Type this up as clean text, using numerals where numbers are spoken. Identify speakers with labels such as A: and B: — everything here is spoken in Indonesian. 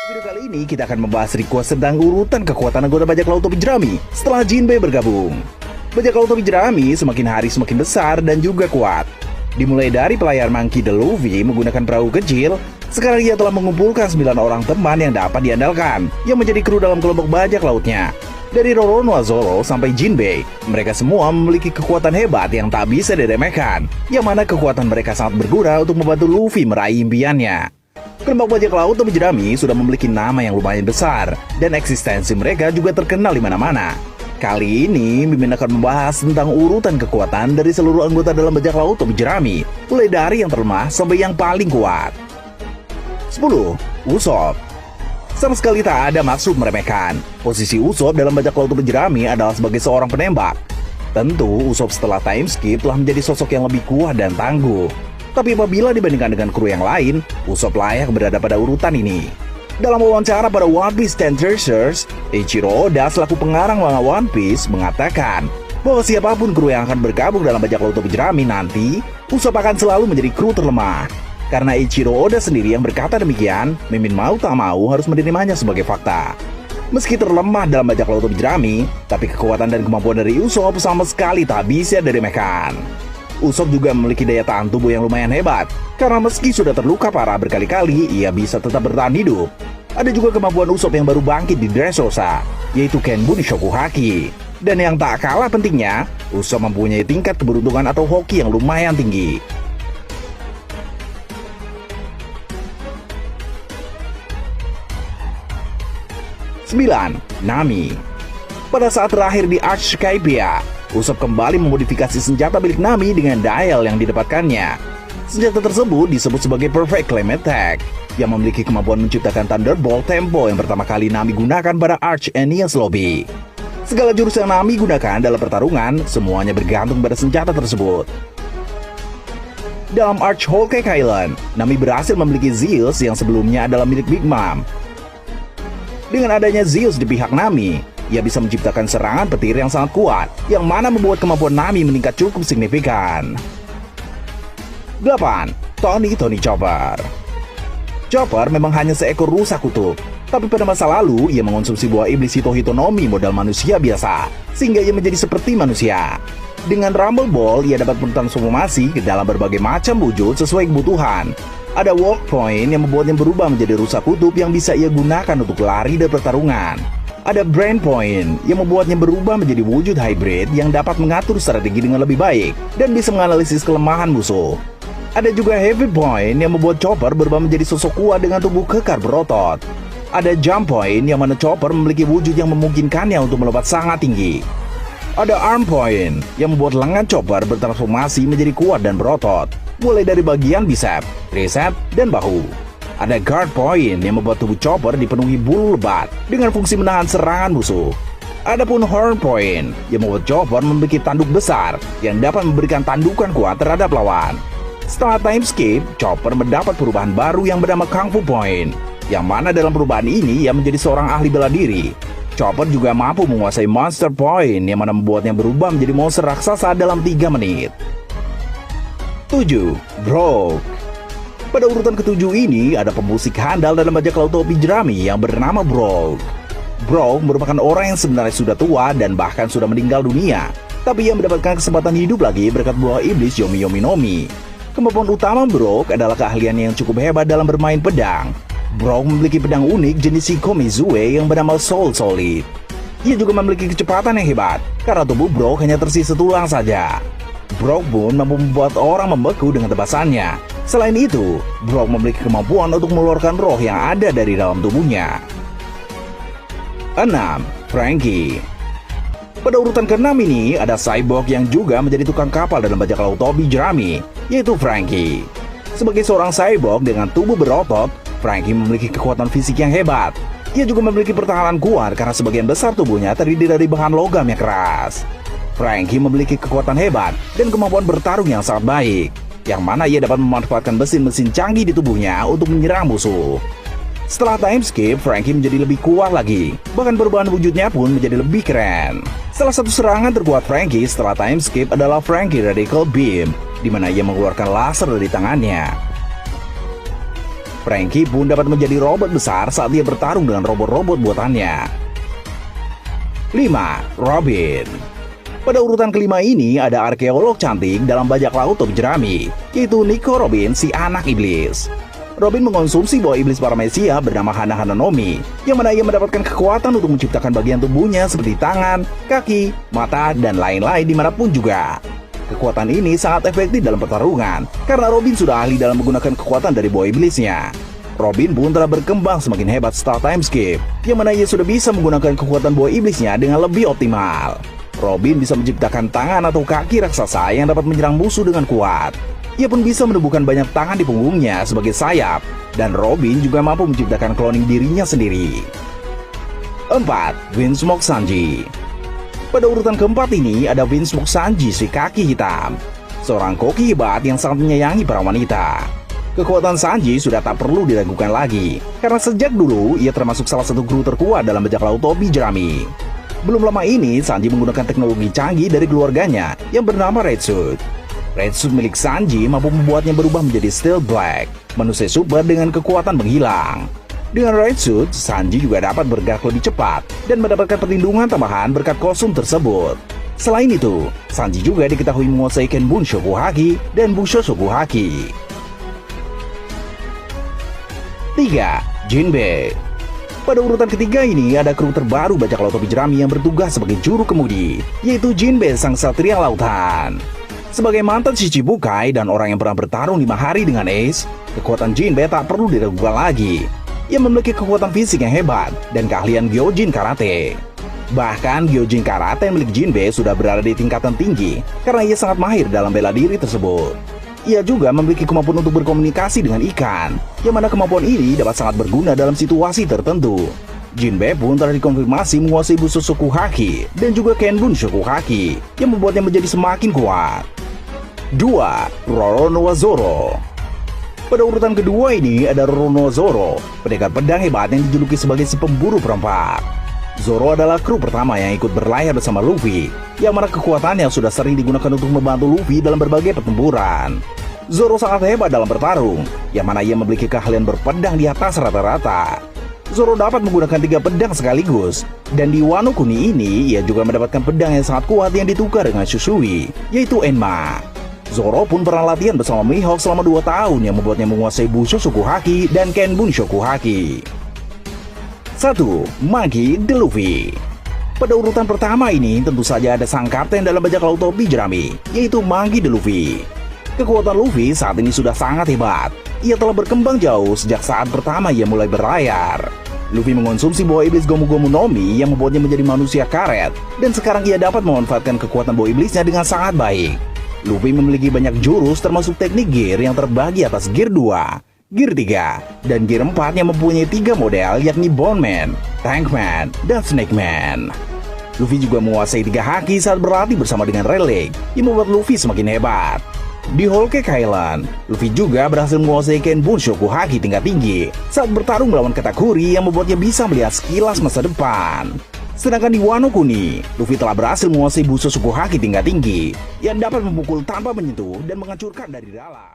A: Video kali ini kita akan membahas request tentang urutan kekuatan anggota bajak laut topi jerami setelah Jinbei bergabung. Bajak laut topi jerami semakin hari semakin besar dan juga kuat. Dimulai dari pelayar Monkey D. Luffy menggunakan perahu kecil, sekarang ia telah mengumpulkan 9 orang teman yang dapat diandalkan, yang menjadi kru dalam kelompok bajak lautnya. Dari Roronoa Zoro sampai Jinbei, mereka semua memiliki kekuatan hebat yang tak bisa diremehkan, yang mana kekuatan mereka sangat berguna untuk membantu Luffy meraih impiannya. Kelompok bajak laut topi jerami sudah memiliki nama yang lumayan besar, dan eksistensi mereka juga terkenal di mana-mana. Kali ini, Mimin akan membahas tentang urutan kekuatan dari seluruh anggota dalam bajak laut topi jerami, mulai dari yang terlemah sampai yang paling kuat. 10. Usopp. Sama sekali tak ada maksud meremehkan. Posisi Usopp dalam bajak laut topi jerami adalah sebagai seorang penembak. Tentu, Usopp setelah time skip telah menjadi sosok yang lebih kuat dan tangguh. Tapi apabila dibandingkan dengan kru yang lain, Usopp layak berada pada urutan ini. Dalam wawancara pada One Piece 10 Treasures, Eiichiro Oda selaku pengarang manga One Piece mengatakan bahwa siapapun kru yang akan bergabung dalam bajak laut topi jerami nanti, Usopp akan selalu menjadi kru terlemah. Karena Eiichiro Oda sendiri yang berkata demikian, Mimin mau tak mau harus menerimanya sebagai fakta. Meski terlemah dalam bajak laut topi jerami, tapi kekuatan dan kemampuan dari Usopp sama sekali tak bisa diremehkan. Usopp juga memiliki daya tahan tubuh yang lumayan hebat, karena meski sudah terluka parah berkali-kali, ia bisa tetap bertahan hidup. Ada juga kemampuan Usopp yang baru bangkit di Dressrosa, yaitu Kenbun Shokuhaki. Dan yang tak kalah pentingnya, Usopp mempunyai tingkat keberuntungan atau hoki yang lumayan tinggi. Nami. Pada saat terakhir di Arch Skypiea, Usopp kembali memodifikasi senjata milik Nami dengan dial yang didapatkannya. Senjata tersebut disebut sebagai Perfect Climate Attack, yang memiliki kemampuan menciptakan Thunderbolt tempo yang pertama kali Nami gunakan pada Arch Enies Lobby. Segala jurus yang Nami gunakan dalam pertarungan, semuanya bergantung pada senjata tersebut. Dalam Arch Whole Cake Island, Nami berhasil memiliki Zeus yang sebelumnya adalah milik Big Mom. Dengan adanya Zeus di pihak Nami, ia bisa menciptakan serangan petir yang sangat kuat, yang mana membuat kemampuan Nami meningkat cukup signifikan. 8. Tony Chopper. Chopper memang hanya seekor rusa kutub, tapi pada masa lalu ia mengonsumsi buah iblis Hitohitonomi modal manusia biasa, sehingga ia menjadi seperti manusia. Dengan Rumble Ball, ia dapat bertransformasi ke dalam berbagai macam wujud sesuai kebutuhan. Ada Walk Point yang membuatnya berubah menjadi rusa kutub yang bisa ia gunakan untuk lari dan pertarungan. Ada Brain Point yang membuatnya berubah menjadi wujud hybrid yang dapat mengatur strategi dengan lebih baik dan bisa menganalisis kelemahan musuh. Ada juga Heavy Point yang membuat Chopper berubah menjadi sosok kuat dengan tubuh kekar berotot. Ada Jump Point yang mana Chopper memiliki wujud yang memungkinkannya untuk melompat sangat tinggi. Ada Arm Point yang membuat lengan Chopper bertransformasi menjadi kuat dan berotot, mulai dari bagian bicep, tricep, dan bahu. Ada Guard Point yang membuat tubuh Chopper dipenuhi bulu lebat dengan fungsi menahan serangan musuh. Adapun Horn Point yang membuat Chopper memiliki tanduk besar yang dapat memberikan tandukan kuat terhadap lawan. Setelah time skip, Chopper mendapat perubahan baru yang bernama Kung Fu Point, yang mana dalam perubahan ini ia menjadi seorang ahli bela diri. Chopper juga mampu menguasai Monster Point yang mana membuatnya berubah menjadi monster raksasa dalam 3 menit. 7. Brook. Pada urutan ketujuh ini ada pemusik handal dalam bajak laut topi jerami yang bernama Brook. Brook merupakan orang yang sebenarnya sudah tua dan bahkan sudah meninggal dunia, tapi ia mendapatkan kesempatan hidup lagi berkat buah iblis Yomi Yomi Nomi. Kemampuan utama Brook adalah keahlian yang cukup hebat dalam bermain pedang. Brook memiliki pedang unik jenis Shikomizue yang bernama Soul Solid. Ia juga memiliki kecepatan yang hebat, karena tubuh Brook hanya tersisa tulang saja. Brook pun mampu membuat orang membeku dengan tebasannya. Selain itu, Brook memiliki kemampuan untuk mengeluarkan roh yang ada dari dalam tubuhnya. 6. Franky. Pada urutan ke-6 ini, ada cyborg yang juga menjadi tukang kapal dalam bajak laut topi jerami, yaitu Franky. Sebagai seorang cyborg dengan tubuh berotot, Franky memiliki kekuatan fisik yang hebat. Ia juga memiliki pertahanan kuat karena sebagian besar tubuhnya terdiri dari bahan logam yang keras. Franky memiliki kekuatan hebat dan kemampuan bertarung yang sangat baik, yang mana ia dapat memanfaatkan mesin-mesin canggih di tubuhnya untuk menyerang musuh. Setelah time skip, Franky menjadi lebih kuat lagi, bahkan perubahan wujudnya pun menjadi lebih keren. Salah satu serangan terkuat Franky setelah time skip adalah Franky Radical Beam, di mana ia mengeluarkan laser dari tangannya. Franky pun dapat menjadi robot besar saat dia bertarung dengan robot-robot buatannya. 5. Robin. Pada urutan kelima ini ada arkeolog cantik dalam bajak laut topi jerami, yaitu Nico Robin, si anak iblis. Robin mengonsumsi buah iblis paramecia bernama Hana Hananomi, yang mana ia mendapatkan kekuatan untuk menciptakan bagian tubuhnya seperti tangan, kaki, mata, dan lain-lain dimanapun juga. Kekuatan ini sangat efektif dalam pertarungan, karena Robin sudah ahli dalam menggunakan kekuatan dari buah iblisnya. Robin pun telah berkembang semakin hebat setelah time skip, yang mana ia sudah bisa menggunakan kekuatan buah iblisnya dengan lebih optimal. Robin bisa menciptakan tangan atau kaki raksasa yang dapat menyerang musuh dengan kuat. Ia pun bisa menumbuhkan banyak tangan di punggungnya sebagai sayap, dan Robin juga mampu menciptakan cloning dirinya sendiri. 4. Vinsmoke Sanji. Pada urutan keempat ini ada Vinsmoke Sanji, si kaki hitam, seorang koki hebat yang sangat menyayangi para wanita. Kekuatan Sanji sudah tak perlu diragukan lagi, karena sejak dulu ia termasuk salah satu kru terkuat dalam bajak laut topi jerami. Belum lama ini, Sanji menggunakan teknologi canggih dari keluarganya yang bernama Red Suit. Red Suit milik Sanji mampu membuatnya berubah menjadi Steel Black, manusia super dengan kekuatan menghilang. Dengan Red Suit, Sanji juga dapat bergerak lebih cepat dan mendapatkan perlindungan tambahan berkat kostum tersebut. Selain itu, Sanji juga diketahui menguasai Kenbun Shokuhaki dan Busho Shokuhaki. 3. Jinbe. Pada urutan ketiga ini ada kru terbaru bajak laut topi jerami yang bertugas sebagai juru kemudi, yaitu Jinbe, sang satria lautan. Sebagai mantan Shichibukai dan orang yang pernah bertarung 5 hari dengan Ace, kekuatan Jinbe tak perlu diragukan lagi. Ia memiliki kekuatan fisik yang hebat dan keahlian Gyojin Karate. Bahkan Gyojin Karate milik Jinbe sudah berada di tingkatan tinggi karena ia sangat mahir dalam bela diri tersebut. Ia juga memiliki kemampuan untuk berkomunikasi dengan ikan, yang mana kemampuan ini dapat sangat berguna dalam situasi tertentu. Jinbe pun telah dikonfirmasi menguasai Busho Shokuhaki dan juga Kenbun Shokuhaki, yang membuatnya menjadi semakin kuat. 2. Roronoa Zoro. Pada urutan kedua ini ada Roronoa Zoro, pendekar pedang hebat yang dijuluki sebagai si pemburu perompak. Zoro adalah kru pertama yang ikut berlayar bersama Luffy, yang mana kekuatannya sudah sering digunakan untuk membantu Luffy dalam berbagai pertempuran. Zoro sangat hebat dalam bertarung, yang mana ia memiliki keahlian berpedang di atas rata-rata. Zoro dapat menggunakan 3 pedang sekaligus, dan di Wano Kuni ini ia juga mendapatkan pedang yang sangat kuat yang ditukar dengan Shushui, yaitu Enma. Zoro pun pernah latihan bersama Mihawk selama 2 tahun yang membuatnya menguasai Busho Shokuhaki dan Kenbun Shokuhaki. 1. Monkey D. Luffy. Pada urutan pertama ini tentu saja ada sang kapten dalam bajak laut topi jerami, yaitu Monkey D. Luffy. Kekuatan Luffy saat ini sudah sangat hebat. Ia telah berkembang jauh sejak saat pertama ia mulai berlayar. Luffy mengonsumsi buah iblis Gomu Gomu no Mi yang membuatnya menjadi manusia karet, dan sekarang ia dapat memanfaatkan kekuatan buah iblisnya dengan sangat baik. Luffy memiliki banyak jurus termasuk teknik gear yang terbagi atas gear 2, gear 3, dan gear 4 yang mempunyai 3 model yakni Bone Man, Tank Man, dan Snake Man. Luffy juga menguasai 3 haki saat berlatih bersama dengan Rayleigh yang membuat Luffy semakin hebat. Di Whole Cake Island, Luffy juga berhasil menguasai Kenbun Shokuhaki tingkat tinggi saat bertarung melawan Katakuri yang membuatnya bisa melihat sekilas masa depan. Sedangkan di Wano Kuni, Luffy telah berhasil menguasai Busho Shokuhaki tingkat tinggi yang dapat memukul tanpa menyentuh dan menghancurkan dari dalam.